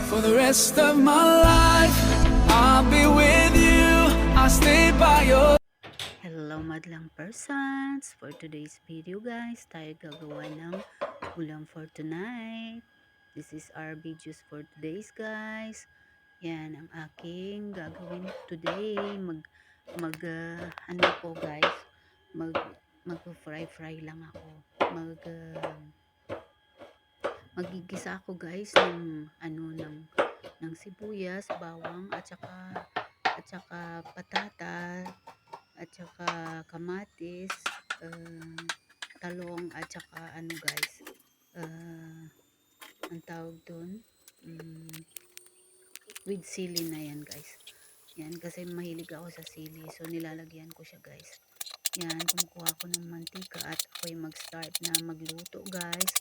For the rest of my life, I'll be with you. I'll stay by your. Hello madlang persons! For today's video guys, tayo gagawa ng ulam for tonight. This is our videos for today's guys. Yan ang aking gagawin today. Ano po guys, mag-fry lang ako. Magigisa ako guys ng sibuyas, bawang at saka patata at saka kamatis, talong at saka ano guys, ang tawag doon, with sili na yan guys. Yan kasi mahilig ako sa sili, so nilalagyan ko siya guys. Yan, kumukuha ko ng mantika at ako'y mag-start na magluto guys.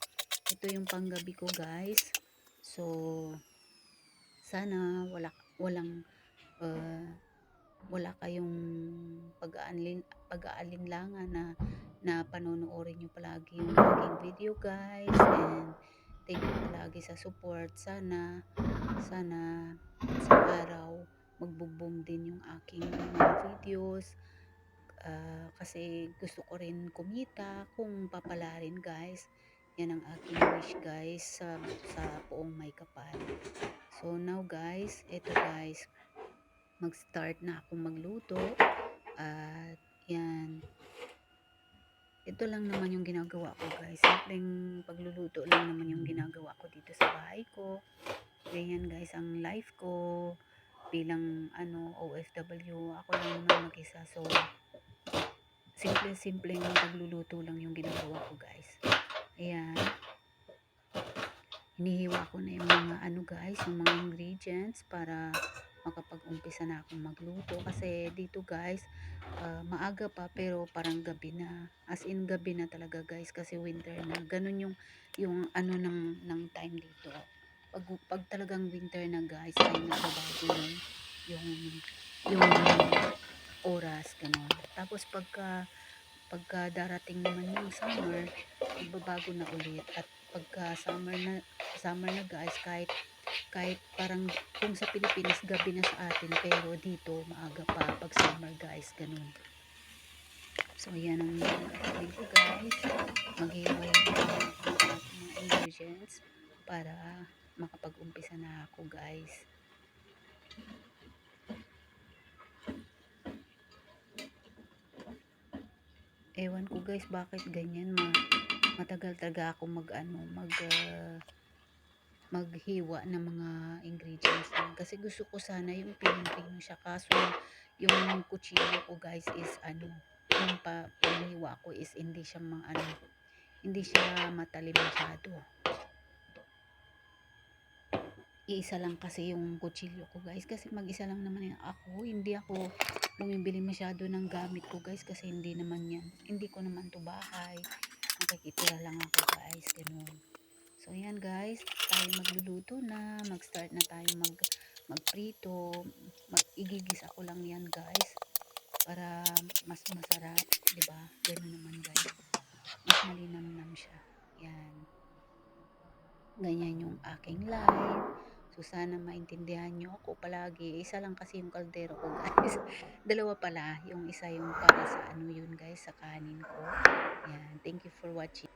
Ito yung panggabi ko guys. So sana wala kayong pag-aalinlangan na panonoorin nyo palagi yung aking video guys, and thank you palagi sa support. Sana sa araw magbo-boom din yung aking mga videos, kasi gusto ko rin kumita kung papalarin guys. Yan ang aking wish guys sa Poong May Kapal. So now guys, eto guys, mag-start na ako magluto. At yan, ito lang naman yung ginagawa ko guys, simpleng pagluluto lang naman yung ginagawa ko dito sa bahay ko. Ganyan guys ang life ko bilang OFW. Ako lang naman mag-isa, so simpleng pagluluto lang yung ginagawa ko guys. Ayan, hinihiwa ko na yung mga guys, yung mga ingredients para makapag-umpisa na akong magluto. Kasi dito guys, maaga pa pero parang gabi na, as in gabi na talaga guys, kasi winter na. Ganun yung ng time dito. Pag talagang winter na guys, ay nagbabago yung oras, ganun. Tapos pagka darating naman yung summer, magbabago na ulit. At pagka summer na guys, kahit parang kung sa Pilipinas gabi na sa atin, pero dito maaga pa pag summer guys, ganun. So yan ang gagawin ko guys, maghiwalay ang ating mga ingredients para makapag-umpisa na ako guys. Ewan ko guys bakit ganyan, matagal talaga ako maghiwa ng mga ingredients lang. Kasi gusto ko sana yung pinong-pino siya, kaso yung kutsilyo ko guys is yung panghiwa ko is hindi siya matalim masyado. Iisa lang kasi yung kutsilyo ko guys, kasi mag-isa lang naman ako, hindi ako bumibili masyado ng gamit ko guys, kasi hindi ko naman to bahay, nakikitira lang ako guys, ganun. So ayan guys, tayo magluluto na, mag-start na tayo magprito. Igigisa ko lang yan guys para mas masarap, 'di ba? Ganun naman guys, mas malinamnam siya. Yan, ganyan yung aking life. So sana maintindihan nyo ako palagi. Isa lang kasi yung kaldero ko guys. Dalawa pala, yung isa yung para sa yun guys, sa kanin ko. Yan, thank you for watching.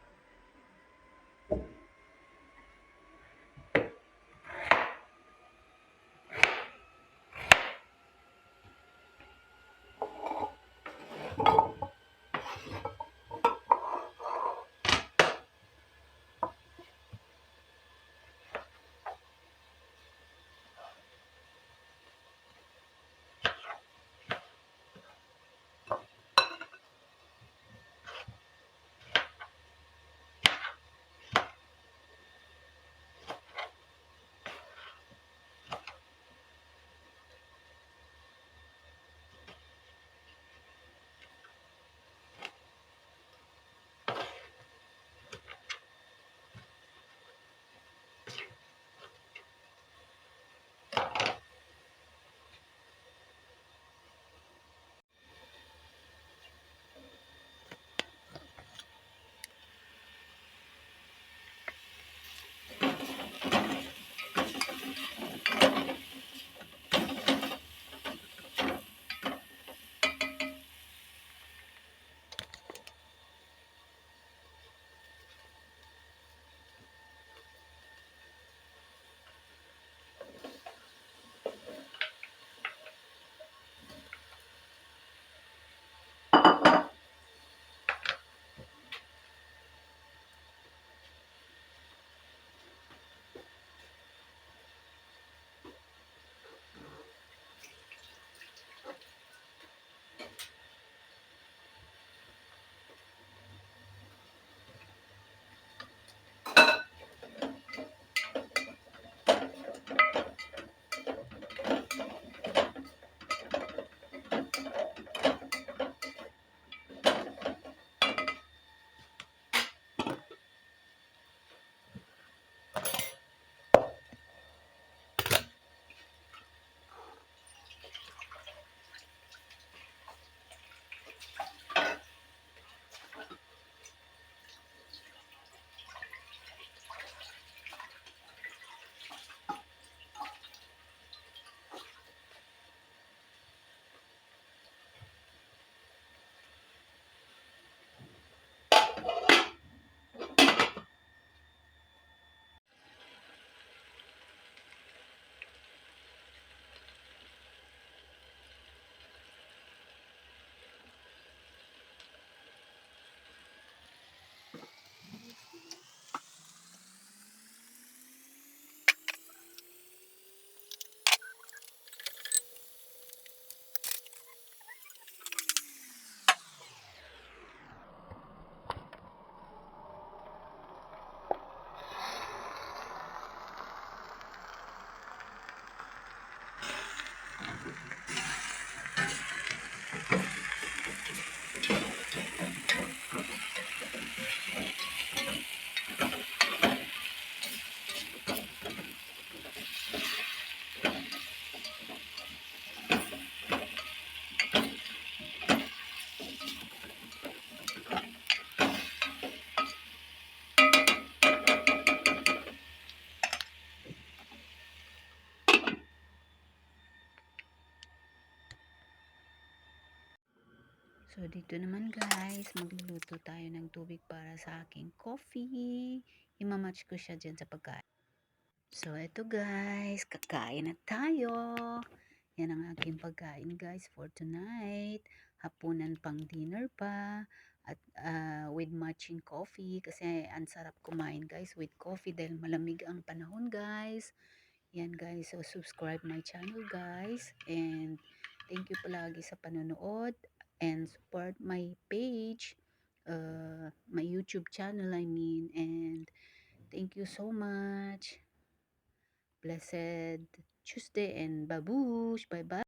So, dito naman guys, magluluto tayo ng tubig para sa aking coffee. Imamatch ko siya dyan sa pagkain. So, eto guys, kakain na tayo. Yan ang aking pagkain guys for tonight. Hapunan pang dinner pa. At with matching coffee. Kasi ang sarap kumain guys with coffee dahil malamig ang panahon guys. Yan guys, so subscribe my channel guys. And thank you palagi sa panonood. And support my page. My YouTube channel I mean. And thank you so much. Blessed Tuesday and babush. Bye bye.